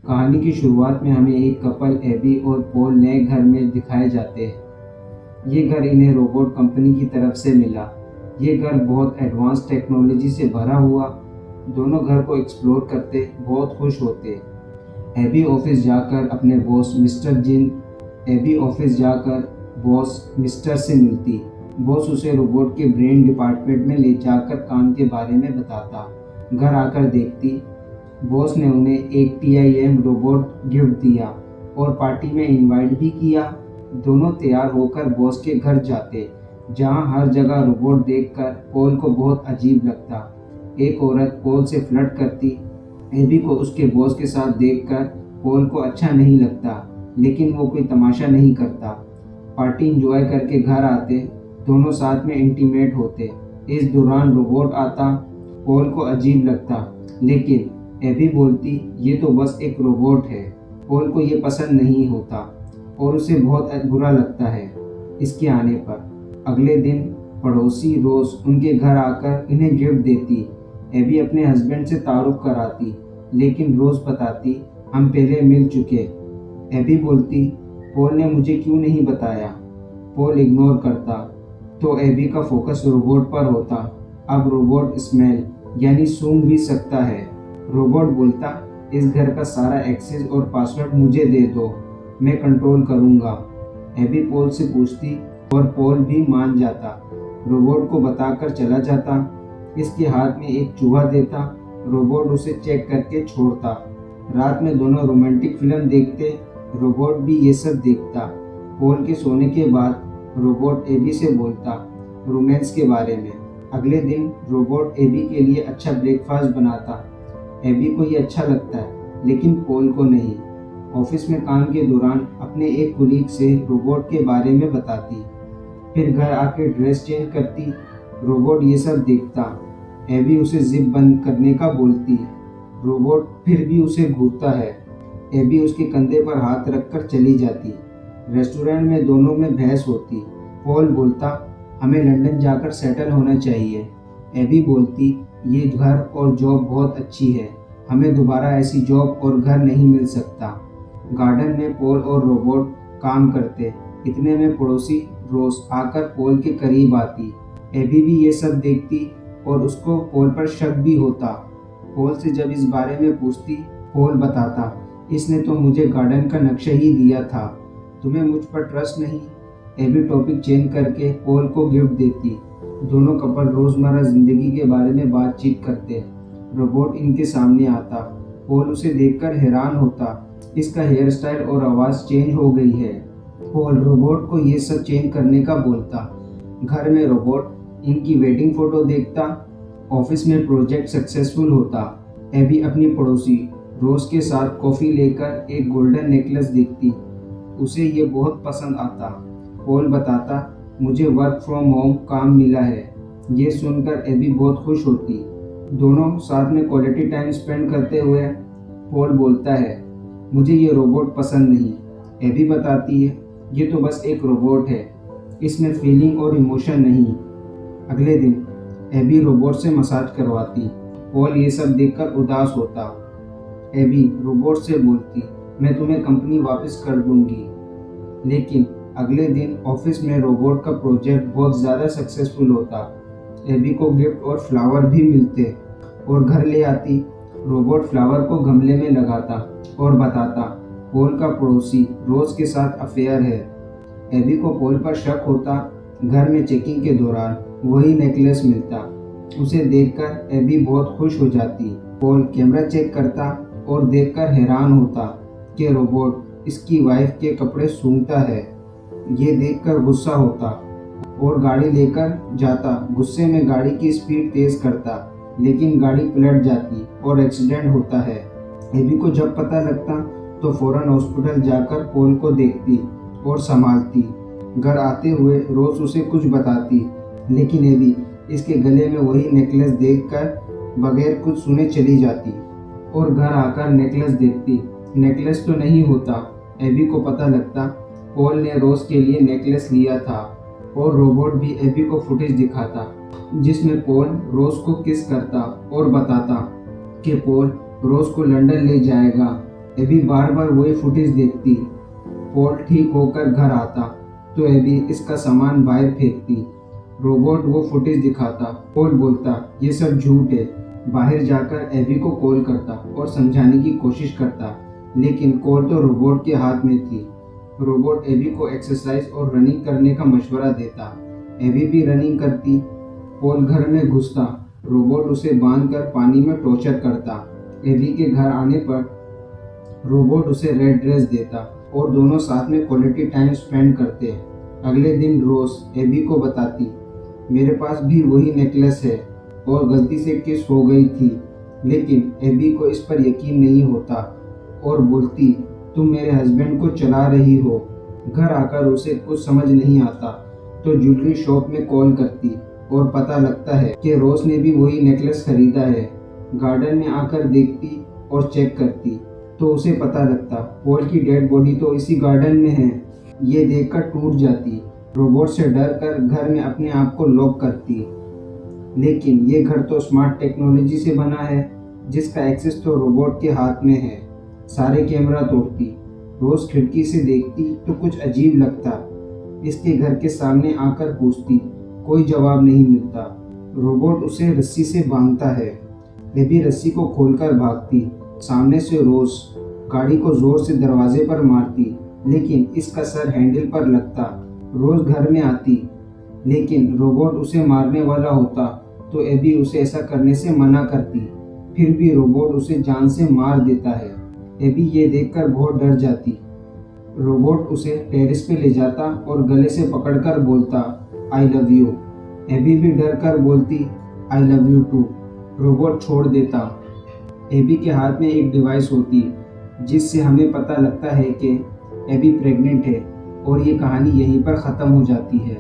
कहानी की शुरुआत में हमें एक कपल एबी और पॉल नए घर में दिखाए जाते हैं। ये घर इन्हें रोबोट कंपनी की तरफ से मिला। ये घर बहुत एडवांस टेक्नोलॉजी से भरा हुआ। दोनों घर को एक्सप्लोर करते बहुत खुश होते। एबी ऑफिस जाकर अपने बॉस मिस्टर जिन एबी ऑफिस जाकर बॉस मिस्टर से मिलती। बॉस उसे रोबोट के ब्रेन डिपार्टमेंट में ले जाकर काम के बारे में बताता। घर आकर देखती, बॉस ने उन्हें एक टीआईएम रोबोट गिफ्ट दिया और पार्टी में इनवाइट भी किया। दोनों तैयार होकर बॉस के घर जाते, जहां हर जगह रोबोट देखकर पॉल को बहुत अजीब लगता। एक औरत पॉल से फ्लर्ट करती। एबी को उसके बॉस के साथ देखकर पॉल को अच्छा नहीं लगता, लेकिन वो कोई तमाशा नहीं करता। पार्टी एंजॉय करके घर आते, दोनों साथ में इंटीमेट होते। इस दौरान रोबोट आता। पॉल को अजीब लगता, लेकिन एबी बोलती ये तो बस एक रोबोट है। पॉल को ये पसंद नहीं होता और उसे बहुत बुरा लगता है इसके आने पर। अगले दिन पड़ोसी रोज उनके घर आकर इन्हें गिफ्ट देती। एबी अपने हस्बैंड से तारुफ कराती, लेकिन रोज बताती हम पहले मिल चुके। एबी बोलती पॉल ने मुझे क्यों नहीं बताया। पॉल इग्नोर करता, तो एबी का फोकस रोबोट पर होता। अब रोबोट स्मेल यानी सूंघ भी सकता है। रोबोट बोलता इस घर का सारा एक्सेस और पासवर्ड मुझे दे दो, मैं कंट्रोल करूंगा। एबी पॉल से पूछती और पॉल भी मान जाता। रोबोट को बताकर चला जाता। इसके हाथ में एक चूहा देता। रोबोट उसे चेक करके छोड़ता। रात में दोनों रोमांटिक फिल्म देखते। रोबोट भी ये सब देखता। पॉल के सोने के बाद रोबोट एबी से बोलता रोमांस के बारे में। अगले दिन रोबोट एबी के लिए अच्छा ब्रेकफास्ट बनाता। एबी को ये अच्छा लगता है, लेकिन पॉल को नहीं। ऑफिस में काम के दौरान अपने एक कुलीग से रोबोट के बारे में बताती। फिर घर आके ड्रेस चेंज करती। रोबोट ये सब देखता। एबी उसे जिप बंद करने का बोलती। रोबोट फिर भी उसे घूरता है। एबी उसके कंधे पर हाथ रखकर चली जाती। रेस्टोरेंट में दोनों में बहस होती। पॉल बोलता हमें लंदन जाकर सेटल होना चाहिए। एबी बोलती ये घर और जॉब बहुत अच्छी है, हमें दोबारा ऐसी जॉब और घर नहीं मिल सकता। गार्डन में पॉल और रोबोट काम करते। इतने में पड़ोसी रोज आकर पॉल के करीब आती। एबी भी ये सब देखती और उसको पॉल पर शक भी होता। पॉल से जब इस बारे में पूछती, पॉल बताता इसने तो मुझे गार्डन का नक्शा ही दिया था, तुम्हें मुझ पर ट्रस्ट नहीं। एबी टॉपिक चेंज करके पॉल को गिफ्ट देती। दोनों कपल रोजमर्रा जिंदगी के बारे में बातचीत करते। रोबोट इनके सामने आता। पॉल उसे देखकर हैरान होता, इसका हेयर स्टाइल और आवाज चेंज हो गई है। पॉल रोबोट को ये सब चेंज करने का बोलता। घर में रोबोट इनकी वेडिंग फोटो देखता। ऑफिस में प्रोजेक्ट सक्सेसफुल होता। एबी अपनी पड़ोसी रोज के साथ कॉफी लेकर एक गोल्डन नेकलेस देखती। उसे ये बहुत पसंद आता। पॉल बताता मुझे वर्क फ्रॉम होम काम मिला है। ये सुनकर एबी बहुत खुश होती। दोनों साथ में क्वालिटी टाइम स्पेंड करते हुए पॉल बोलता है मुझे ये रोबोट पसंद नहीं। एबी बताती है ये तो बस एक रोबोट है, इसमें फीलिंग और इमोशन नहीं। अगले दिन एबी रोबोट से मसाज करवाती। पॉल ये सब देखकर उदास होता। एबी रोबोट से बोलती मैं तुम्हें कंपनी वापस कर दूंगी। लेकिन अगले दिन ऑफिस में रोबोट का प्रोजेक्ट बहुत ज़्यादा सक्सेसफुल होता। एबी को गिफ्ट और फ्लावर भी मिलते और घर ले आती। रोबोट फ्लावर को गमले में लगाता और बताता पॉल का पड़ोसी रोज के साथ अफेयर है। एबी को पॉल पर शक होता। घर में चेकिंग के दौरान वही नेकलेस मिलता। उसे देखकर एबी बहुत खुश हो जाती। पॉल कैमरा चेक करता और देखकर हैरान होता कि रोबोट इसकी वाइफ के कपड़े सूंघता है। ये देखकर गुस्सा होता और गाड़ी लेकर जाता। गुस्से में गाड़ी की स्पीड तेज करता, लेकिन गाड़ी पलट जाती और एक्सीडेंट होता है। एबी को जब पता लगता तो फौरन हॉस्पिटल जाकर पॉल को देखती और संभालती। घर आते हुए रोज उसे कुछ बताती, लेकिन एबी इसके गले में वही नेकलेस देखकर बगैर कुछ सुने चली जाती और घर आकर नेकलेस देखती। नेकलेस तो नहीं होता। एबी को पता लगता पॉल ने रोज के लिए नेकलेस लिया था और रोबोट भी एबी को फुटेज दिखाता, जिसमें पॉल रोज को किस करता और बताता कि पॉल रोज को लंदन ले जाएगा। एबी बार बार वही फुटेज देखती। पॉल ठीक होकर घर आता तो एबी इसका सामान बाहर फेंकती। रोबोट वो फुटेज दिखाता। पॉल बोलता ये सब झूठ है। बाहर जाकर एबी को कॉल करता और समझाने की कोशिश करता, लेकिन कॉल तो रोबोट के हाथ में थी। रोबोट एबी को एक्सरसाइज और रनिंग करने का मशवरा देता। एबी भी रनिंग करती। पॉल घर में घुसता। रोबोट उसे बांधकर पानी में टॉर्चर करता। एबी के घर आने पर रोबोट उसे रेड ड्रेस देता और दोनों साथ में क्वालिटी टाइम स्पेंड करते। अगले दिन रोज एबी को बताती, मेरे पास भी वही नेकलेस है और गलती से किस हो गई थी। लेकिन एबी को इस पर यकीन नहीं होता और बोलती, तुम मेरे हस्बैंड को चला रही हो। घर आकर उसे कुछ समझ नहीं आता तो ज्वेलरी शॉप में कॉल करती और पता लगता है कि रोज ने भी वही नेकलेस खरीदा है। गार्डन में आकर देखती और चेक करती तो उसे पता लगता पॉल की डेड बॉडी तो इसी गार्डन में है। ये देखकर टूट जाती। रोबोट से डर कर घर में अपने आप को लॉक करती। लेकिन ये घर तो स्मार्ट टेक्नोलॉजी से बना है जिसका एक्सेस तो रोबोट के हाथ में है। सारे कैमरा तोड़ती। रोज खिड़की से देखती तो कुछ अजीब लगता। इसके घर के सामने आकर पूछती, कोई जवाब नहीं मिलता। रोबोट उसे रस्सी से बांधता है। एबी रस्सी को खोलकर भागती। सामने से रोज गाड़ी को जोर से दरवाजे पर मारती, लेकिन इसका सर हैंडल पर लगता। रोज घर में आती, लेकिन रोबोट उसे मारने वाला होता तो एबी उसे ऐसा करने से मना करती। फिर भी रोबोट उसे जान से मार देता है। एबी ये देखकर बहुत डर जाती। रोबोट उसे टेरेस पे ले जाता और गले से पकड़कर बोलता, आई लव यू। एबी भी डर कर बोलती, I love you too. Robot छोड़ देता। एबी के हाथ में एक डिवाइस होती जिससे हमें पता लगता है कि एबी प्रेग्नेंट है और ये कहानी यहीं पर ख़त्म हो जाती है।